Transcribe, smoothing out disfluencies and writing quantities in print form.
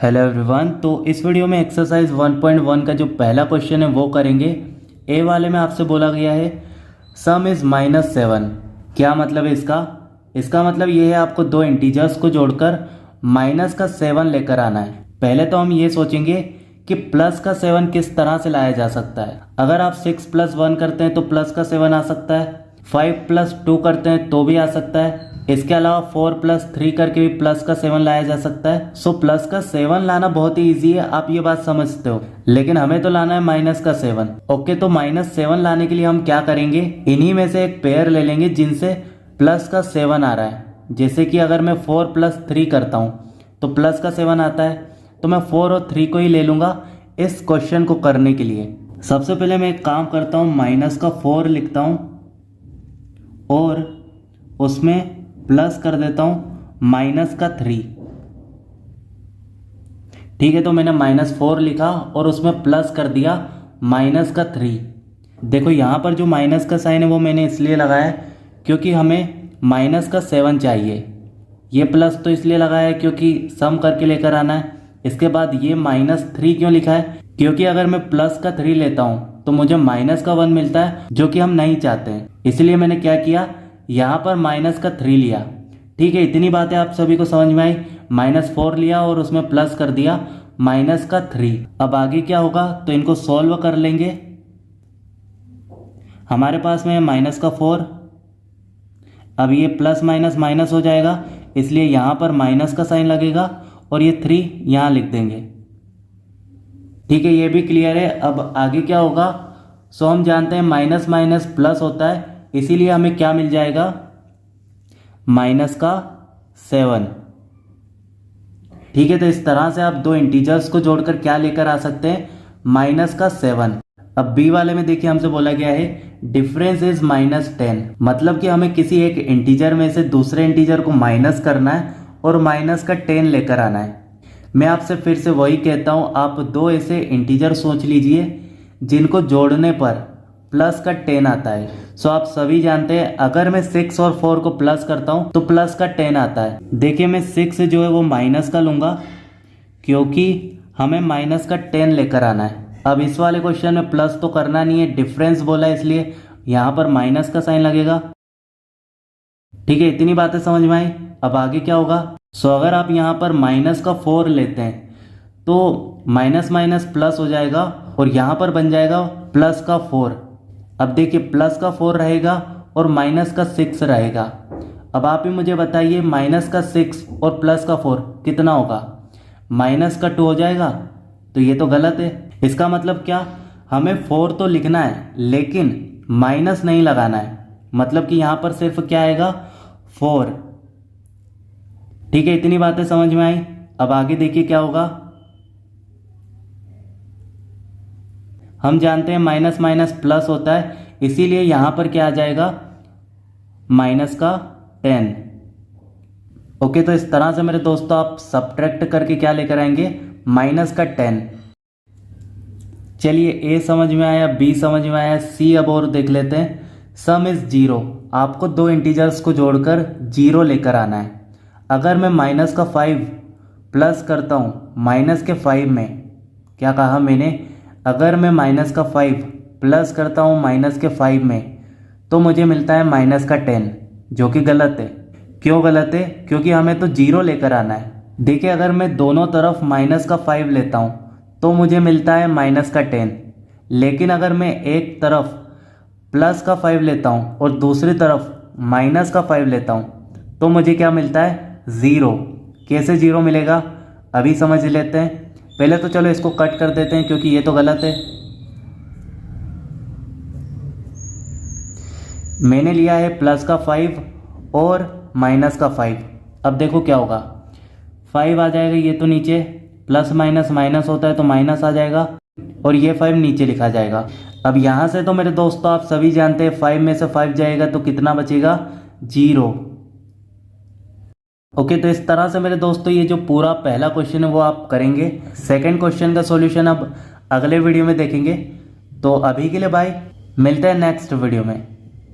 Hello everyone. तो इस video में एक्सरसाइज 1.1 का जो पहला क्वेश्चन है वो करेंगे। ए वाले में आपसे बोला गया है सम इज़ -7। क्या मतलब है इसका मतलब ये है आपको दो इंटीजर्स को जोड़कर माइनस का 7 लेकर आना है। पहले तो हम ये सोचेंगे कि प्लस का 7 किस तरह से लाया जा सकता है। अगर आप 6 + 1 करते हैं तो प्लस का 7 आ सकता है, 5 + 2 करते हैं तो भी आ सकता है। इसके अलावा 4 + 3 करके भी प्लस का 7 लाया जा सकता है। सो प्लस का 7 लाना बहुत ही ईजी है, आप ये बात समझते हो, लेकिन हमें तो लाना है माइनस का 7। ओके, तो -7 लाने के लिए हम क्या करेंगे, इन्हीं में से एक पेयर ले लेंगे जिनसे प्लस का 7 आ रहा है। जैसे कि अगर मैं 4 + 3 करता हूँ तो प्लस का 7 आता है, तो मैं 4 और 3 को ही ले लूँगा इस क्वेश्चन को करने के लिए। सबसे पहले मैं एक काम करता हूँ, -4 लिखता हूँ और उसमें प्लस कर देता हूँ -3। ठीक है, तो मैंने -4 लिखा और उसमें प्लस कर दिया -3। देखो यहाँ पर जो माइनस का साइन है वो मैंने इसलिए लगाया है क्योंकि हमें -7 चाहिए। ये प्लस तो इसलिए लगाया है क्योंकि सम करके लेकर आना है। इसके बाद ये -3 क्यों लिखा है, क्योंकि अगर मैं प्लस का 3 लेता हूँ तो मुझे -1 मिलता है जो कि हम नहीं चाहते हैं। इसलिए मैंने क्या किया, यहाँ पर -3 लिया। ठीक है, इतनी बातें आप सभी को समझ में आई। -4 लिया और उसमें प्लस कर दिया -3। अब आगे क्या होगा, तो इनको सॉल्व कर लेंगे। हमारे पास में -4, अब ये प्लस माइनस माइनस हो जाएगा, इसलिए यहाँ पर माइनस का साइन लगेगा और ये 3 यहाँ लिख देंगे। ठीक है, ये भी क्लियर है। अब आगे क्या होगा, सो हम जानते हैं माइनस माइनस प्लस होता है, इसीलिए हमें क्या मिल जाएगा, -7। ठीक है, तो इस तरह से आप दो इंटीजर्स को जोड़कर क्या लेकर आ सकते हैं, -7। अब बी वाले में देखिए हमसे बोला गया है डिफरेंस इज -10। मतलब कि हमें किसी एक इंटीजर में से दूसरे इंटीजर को माइनस करना है और -10 लेकर आना है। मैं आपसे फिर से वही कहता हूं, आप दो ऐसे इंटीजर सोच लीजिए जिनको जोड़ने पर प्लस का 10 आता है। सो आप सभी जानते हैं अगर मैं 6 और 4 को प्लस करता हूं तो प्लस का 10 आता है। देखिए मैं 6 जो है वो माइनस का लूंगा क्योंकि हमें -10 लेकर आना है। अब इस वाले क्वेश्चन में प्लस तो करना नहीं है, डिफरेंस बोला है इसलिए यहाँ पर माइनस का साइन लगेगा। ठीक है, इतनी बातें समझ में आई। अब आगे क्या होगा, सो अगर आप यहाँ पर -4 लेते हैं तो माइनस माइनस प्लस हो जाएगा और यहाँ पर बन जाएगा +4। अब देखिए +4 रहेगा और -6 रहेगा। अब आप ही मुझे बताइए -6 और +4 कितना होगा, -2 हो जाएगा। तो ये तो गलत है। इसका मतलब क्या, हमें 4 तो लिखना है लेकिन माइनस नहीं लगाना है। मतलब कि यहाँ पर सिर्फ क्या आएगा, 4। ठीक है, इतनी बातें समझ में आई। अब आगे देखिए क्या होगा, हम जानते हैं माइनस माइनस प्लस होता है, इसीलिए यहां पर क्या आ जाएगा, -10। ओके, तो इस तरह से मेरे दोस्तों आप सब्ट्रैक्ट करके क्या लेकर आएंगे, -10। चलिए ए समझ में आया, बी समझ में आया, सी अब और देख लेते हैं। सम इज 0। आपको दो इंटीजर्स को जोड़कर 0 लेकर आना है। अगर मैं -5 प्लस करता हूँ -5 में, क्या कहा मैंने, अगर मैं -5 प्लस करता हूँ -5 में तो मुझे मिलता है -10, जो कि गलत है। क्यों गलत है, क्योंकि हमें तो 0 लेकर आना है। देखिए अगर मैं दोनों तरफ -5 लेता हूँ तो मुझे मिलता है -10, लेकिन अगर मैं एक तरफ +5 लेता हूँ और दूसरी तरफ -5 लेता हूँ तो मुझे क्या मिलता है, 0। कैसे 0 मिलेगा, अभी समझ लेते हैं। पहले तो चलो इसको कट कर देते हैं क्योंकि ये तो गलत है। मैंने लिया है +5 और -5। अब देखो क्या होगा, 5 आ जाएगा, ये तो नीचे प्लस माइनस माइनस होता है तो माइनस आ जाएगा और ये 5 नीचे लिखा जाएगा। अब यहाँ से तो मेरे दोस्तों आप सभी जानते हैं 5 में से 5 जाएगा तो कितना बचेगा, 0। ओके, तो इस तरह से मेरे दोस्तों ये जो पूरा पहला क्वेश्चन है वो आप करेंगे। सेकंड क्वेश्चन का सॉल्यूशन अब अगले वीडियो में देखेंगे। तो अभी के लिए बाय, मिलते हैं नेक्स्ट वीडियो में।